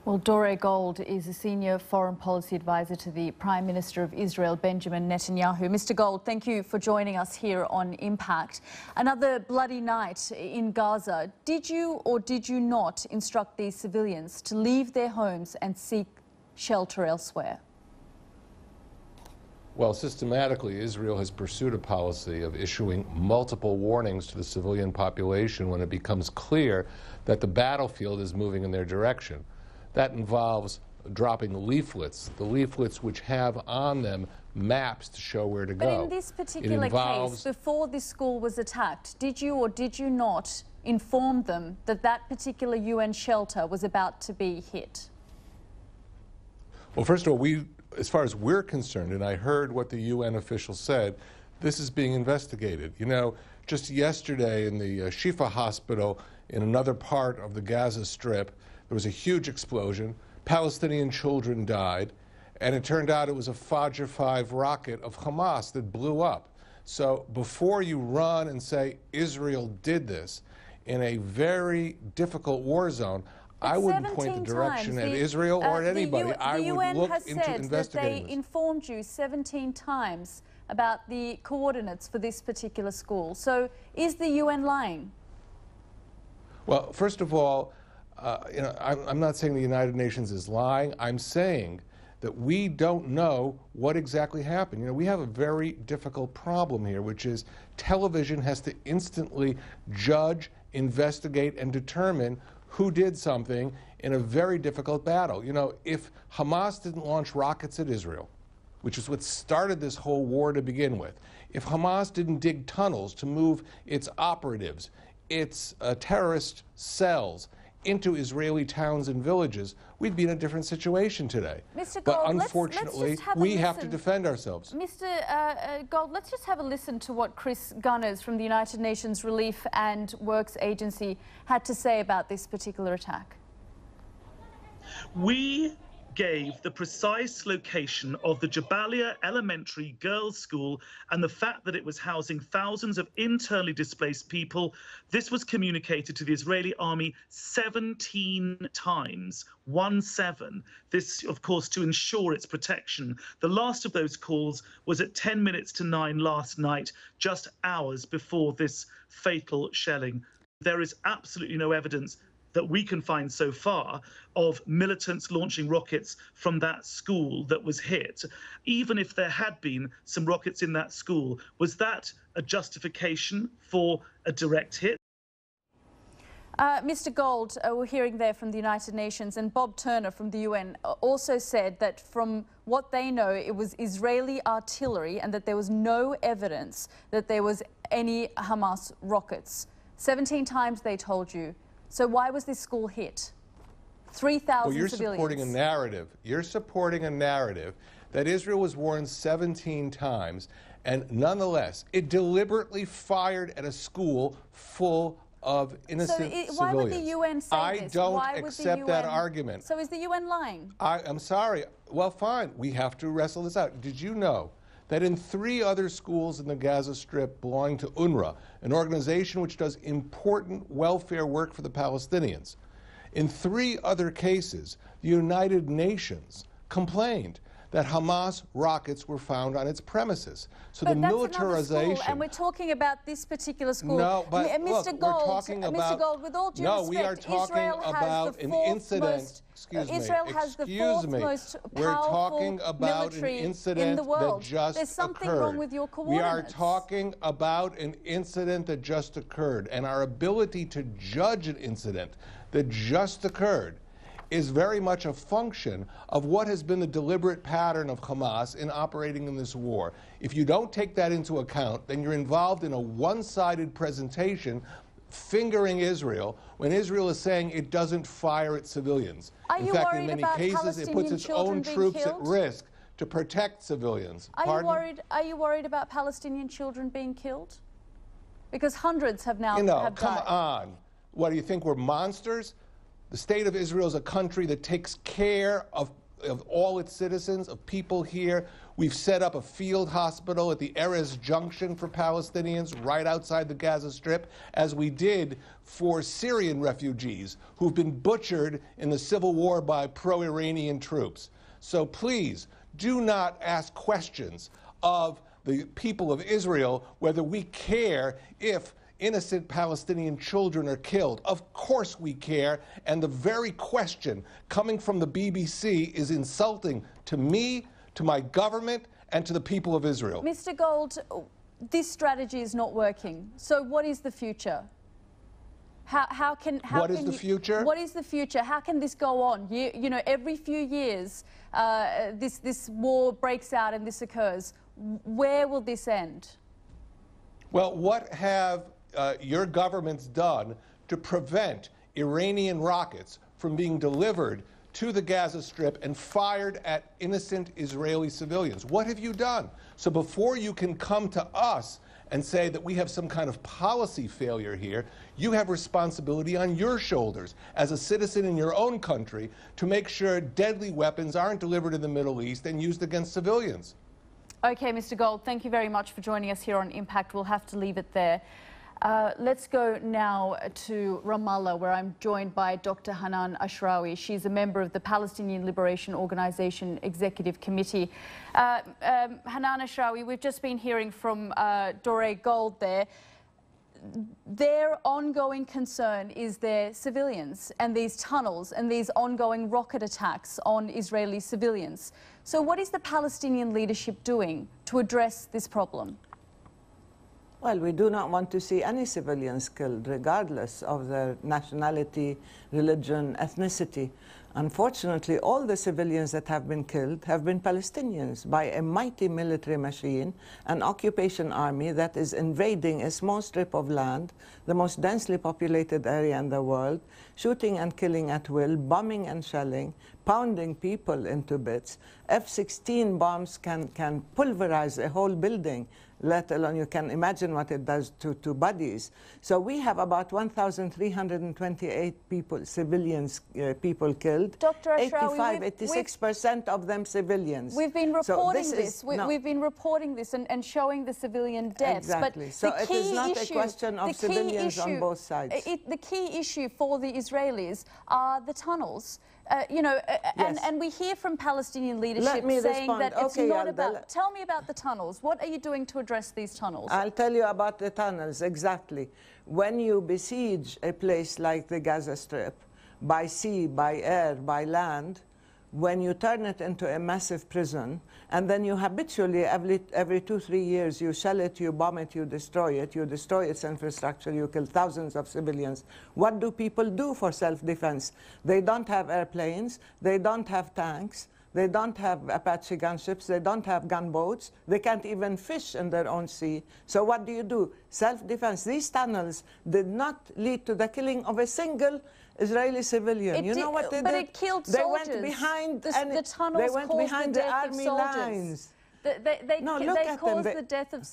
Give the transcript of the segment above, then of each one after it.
Well, Dore Gold is a senior foreign policy advisor to the Prime Minister of Israel, Benjamin Netanyahu. Mr. Gold, thank you for joining us here on Impact. Another bloody night in Gaza. Did you or did you not instruct these civilians to leave their homes and seek shelter elsewhere? Well, systematically, Israel has pursued a policy of issuing multiple warnings to the civilian population when it becomes clear that the battlefield is moving in their direction. That involves dropping leaflets, the leaflets which have on them maps to show where to go. But in this particular case, before this school was attacked, did you or did you not inform them that that particular UN shelter was about to be hit? Well, first of all, as far as we're concerned, and I heard what the UN official said, this is being investigated. You know, just yesterday in the Shifa hospital in another part of the Gaza Strip, there was a huge explosion. Palestinian children died, and it turned out it was a Fajr 5 rocket of Hamas that blew up. So before you run and say Israel did this in a very difficult war zone, I wouldn't point the direction at Israel or at anybody. I would look into investigating that they informed you 17 times about the coordinates for this particular school. So is the UN lying? Well, first of all, I'm not saying the United Nations is lying. I'm saying that we don't know what exactly happened. You know, we have a very difficult problem here, which is television has to instantly judge, investigate, and determine who did something in a very difficult battle. You know, if Hamas didn't launch rockets at Israel, which is what started this whole war to begin with, if Hamas didn't dig tunnels to move its operatives, its terrorist cells, into Israeli towns and villages, we'd be in a different situation today. Mr. Gold, but unfortunately, we have to defend ourselves. Mr. Gold, let's just have a listen to what Chris Gunners from the United Nations Relief and Works Agency had to say about this particular attack. We gave the precise location of the Jabalia Elementary Girls' School and the fact that it was housing thousands of internally displaced people. This was communicated to the Israeli army 17 times, 17. This, of course, to ensure its protection. The last of those calls was at 10 minutes to 9 last night, just hours before this fatal shelling. There is absolutely no evidence that we can find so far of militants launching rockets from that school that was hit. Even if there had been some rockets in that school, was that a justification for a direct hit? Mr. Gold, we're hearing there from the United Nations, and Bob Turner from the UN also said that from what they know, it was Israeli artillery and that there was no evidence that there was any Hamas rockets. 17 times they told you. So why was this school hit? 3,000 you're civilians. Supporting a narrative. You're supporting a narrative that Israel was warned 17 times, and nonetheless, it deliberately fired at a school full of innocent civilians. Why would the UN say this? I don't accept that argument. So is the UN lying? I'm sorry. Well, fine. We have to wrestle this out. Did you know that in 3 other schools in the Gaza Strip belonging to UNRWA, an organization which does important welfare work for the Palestinians, in 3 other cases, the United Nations complained that Hamas rockets were found on its premises. So but the that's militarization. School, and we're talking about this particular school. No, but Mr. look, Gold, we're talking about. Mr. Gold, with all due no, respect, we are talking about an incident. Israel has the fourth most powerful military in the world. That just There's something occurred. wrong with your coordinates. We are talking about an incident that just occurred, and our ability to judge an incident that just occurred is very much a function of what has been the deliberate pattern of Hamas in operating in this war. If you don't take that into account, then you're involved in a one-sided presentation fingering Israel when Israel is saying it doesn't fire at civilians. In fact, in many cases, it puts its own troops at risk to protect civilians. Are you worried about Palestinian children being killed? Because hundreds have now died. Come on. What, do you think we're monsters? The state of Israel is a country that takes care of all its citizens, of people here. We've set up a field hospital at the Erez Junction for Palestinians right outside the Gaza Strip, as we did for Syrian refugees who've been butchered in the civil war by pro-Iranian troops. So please, do not ask questions of the people of Israel whether we care if innocent Palestinian children are killed. Of course we care, and the very question coming from the BBC is insulting to me, to my government, and to the people of Israel. Mr. Gold, this strategy is not working. So what is the future? What is the future? What is the future? How can this go on? You know, every few years, this war breaks out and this occurs. Where will this end? Well, what have your governments done to prevent Iranian rockets from being delivered to the Gaza Strip and fired at innocent Israeli civilians? What have you done? So before you can come to us and say that we have some kind of policy failure here, you have responsibility on your shoulders as a citizen in your own country to make sure deadly weapons aren't delivered in the Middle East and used against civilians. Okay, Mr. Gold, thank you very much for joining us here on Impact. We'll have to leave it there. Let's go now to Ramallah, where I'm joined by Dr. Hanan Ashrawi. She's a member of the Palestinian Liberation Organization Executive Committee. Hanan Ashrawi, we've just been hearing from Dore Gold there. Their ongoing concern is their civilians and these tunnels and these ongoing rocket attacks on Israeli civilians. So what is the Palestinian leadership doing to address this problem? Well, we do not want to see any civilians killed, regardless of their nationality, religion, ethnicity. Unfortunately, all the civilians that have been killed have been Palestinians by a mighty military machine, an occupation army that is invading a small strip of land, the most densely populated area in the world, shooting and killing at will, bombing and shelling, pounding people into bits. F-16 bombs can pulverize a whole building, let alone you can imagine what it does to bodies. So we have about 1,328 people, civilians, people killed. Dr. Ashrawi, 86% of them civilians. We've been reporting this. We've been reporting this and showing the civilian deaths. Exactly. But so it is not a question of civilians on both sides. The key issue for the Israelis are the tunnels. You know, and we hear from Palestinian leadership saying that it's not about... Tell me about the tunnels. What are you doing to address these tunnels? I'll tell you about the tunnels, exactly. When you besiege a place like the Gaza Strip, by sea, by air, by land, when you turn it into a massive prison, and then you habitually, every 2-3 years, you shell it, you bomb it, you destroy its infrastructure, you kill thousands of civilians. What do people do for self-defense? They don't have airplanes, they don't have tanks, they don't have Apache gunships, they don't have gunboats, they can't even fish in their own sea. So what do? Self-defense. These tunnels did not lead to the killing of a single Israeli civilian. You know what they did? But it killed soldiers. They went behind the tunnels. They went behind the army lines. They caused the death of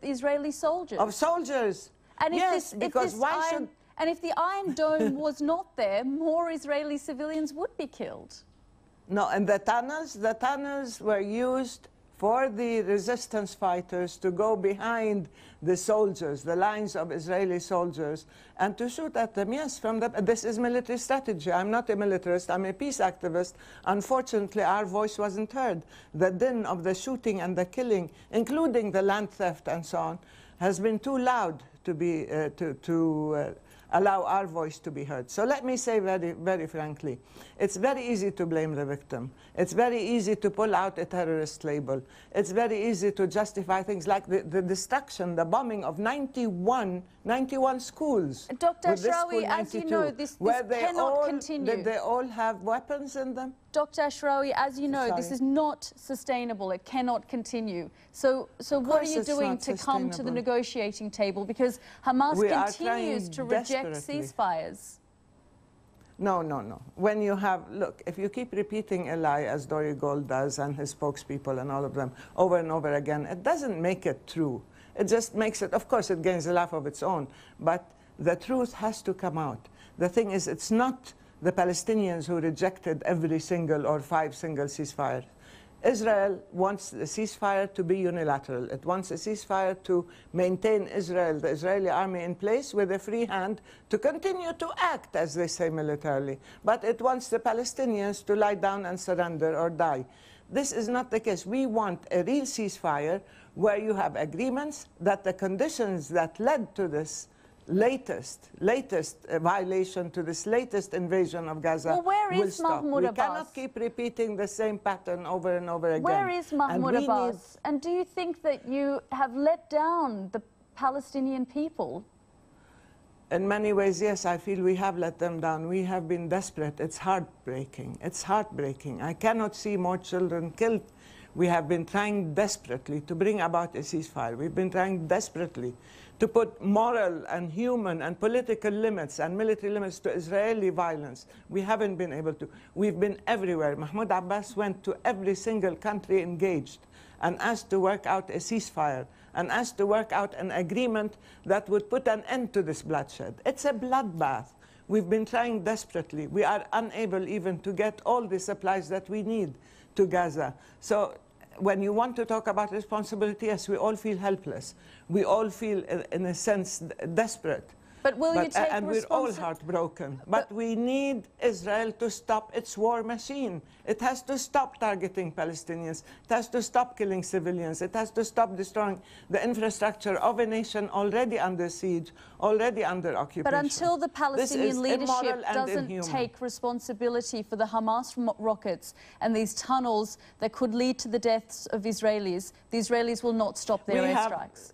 Israeli soldiers. Of soldiers. And yes, because why should? And if the Iron Dome was not there, more Israeli civilians would be killed. No, and the tunnels were used for the resistance fighters to go behind the soldiers, the lines of Israeli soldiers, and to shoot at them. Yes, this is military strategy. I'm not a militarist, I'm a peace activist. Unfortunately, our voice wasn't heard. The din of the shooting and the killing, including the land theft and so on, has been too loud to be, allow our voice to be heard. So let me say very, very frankly, it's very easy to blame the victim. It's very easy to pull out a terrorist label. It's very easy to justify things like the destruction, the bombing of 91 schools. Dr. Ashrawi, as you know, this cannot continue. Did they all have weapons in them? Dr. Ashrawi, as you know, this is not sustainable. It cannot continue. So what are you doing to come to the negotiating table? Because Hamas continues to reject ceasefires. No. When you have, look, if you keep repeating a lie, as Dore Gold does and his spokespeople and all of them, over and over again, it doesn't make it true. It just makes it, of course, it gains a life of its own, but the truth has to come out. The thing is, it's not the Palestinians who rejected every single or 5 single ceasefire. Israel wants the ceasefire to be unilateral. It wants a ceasefire to maintain Israel, the Israeli army in place with a free hand to continue to act, as they say militarily. But it wants the Palestinians to lie down and surrender or die. This is not the case. We want a real ceasefire where you have agreements that the conditions that led to this latest violation, to this latest invasion of Gaza, well, where will is stop. Mahmoud We Abbas? cannot keep repeating the same pattern over and over again. Where is Mahmoud Abbas? And do you think that you have let down the Palestinian people? In many ways, yes, I feel we have let them down. We have been desperate. It's heartbreaking. It's heartbreaking. I cannot see more children killed. We have been trying desperately to bring about a ceasefire. We've been trying desperately to put moral and human and political limits and military limits to Israeli violence. We haven't been able to. We've been everywhere. Mahmoud Abbas went to every single country engaged and asked to work out a ceasefire and asked to work out an agreement that would put an end to this bloodshed. It's a bloodbath. We've been trying desperately. We are unable even to get all the supplies that we need to Gaza. So when you want to talk about responsibility, yes, we all feel helpless. We all feel, in a sense, desperate. But will you take and we're all heartbroken. But we need Israel to stop its war machine. It has to stop targeting Palestinians. It has to stop killing civilians. It has to stop destroying the infrastructure of a nation already under siege, already under occupation. But until the Palestinian leadership doesn't take responsibility for the Hamas rockets and these tunnels that could lead to the deaths of Israelis, the Israelis will not stop their airstrikes.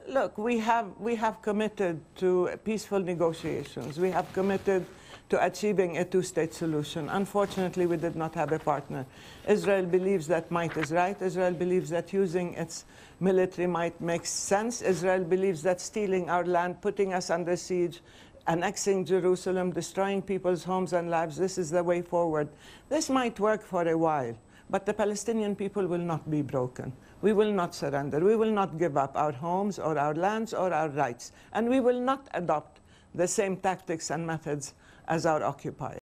Look, we have committed to peaceful negotiations. We have committed to achieving a two-state solution. Unfortunately, we did not have a partner. Israel believes that might is right. Israel believes that using its military might makes sense. Israel believes that stealing our land, putting us under siege, annexing Jerusalem, destroying people's homes and lives, this is the way forward. This might work for a while, but the Palestinian people will not be broken. We will not surrender. We will not give up our homes or our lands or our rights. And we will not adopt the same tactics and methods as our occupiers.